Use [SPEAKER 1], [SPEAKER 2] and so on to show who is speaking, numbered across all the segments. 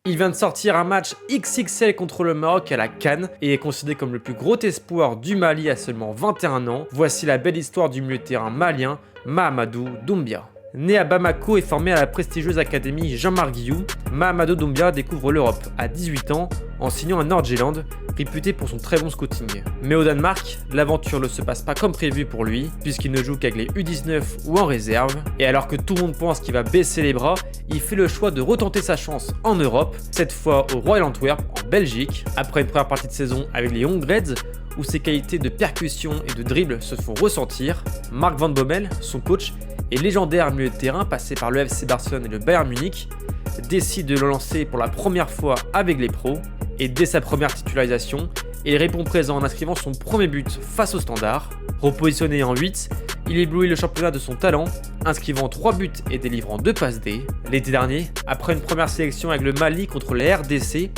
[SPEAKER 1] Il vient de sortir un match XXL contre le Maroc à la CAN et est considéré comme le plus gros espoir du Mali à seulement 21 ans. Voici la belle histoire du milieu de terrain malien Mahamadou Doumbia. Né à Bamako et formé à la prestigieuse académie Jean-Marc Guillou, Mahamadou Doumbia découvre l'Europe à 18 ans en signant à Nordjylland, réputé pour son très bon scouting. Mais au Danemark, l'aventure ne se passe pas comme prévu pour lui, puisqu'il ne joue qu'avec les U19 ou en réserve, et alors que tout le monde pense qu'il va baisser les bras, il fait le choix de retenter sa chance en Europe, cette fois au Royal Antwerp en Belgique, après une première partie de saison avec les Young Reds, où ses qualités de percussion et de dribble se font ressentir. Mark Van Bommel, son coach, et légendaire milieu de terrain passé par le FC Barcelone et le Bayern Munich, décide de le lancer pour la première fois avec les pros, et dès sa première titularisation, il répond présent en inscrivant son premier but face au Standard. Repositionné en 8, il éblouit le championnat de son talent, inscrivant 3 buts et délivrant 2 passes D. L'été dernier, après une première sélection avec le Mali contre les RDC,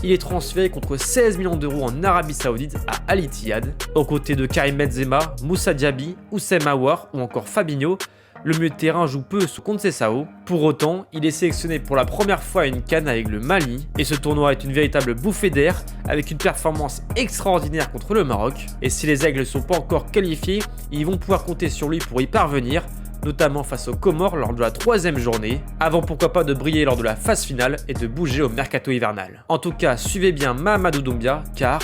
[SPEAKER 1] il est transféré contre 16 millions d'euros en Arabie Saoudite à Al Ittihad, aux côtés de Karim Benzema, Moussa Diaby, Oussem Aouar ou encore Fabinho. Le milieu de terrain joue peu sous Conceição. Pour autant, il est sélectionné pour la première fois à une CAN avec le Mali, et ce tournoi est une véritable bouffée d'air avec une performance extraordinaire contre le Maroc. Et si les Aigles ne sont pas encore qualifiés, ils vont pouvoir compter sur lui pour y parvenir, notamment face aux Comores lors de la 3e journée, avant pourquoi pas de briller lors de la phase finale et de bouger au mercato hivernal. En tout cas, suivez bien Mahamadou Doumbia, car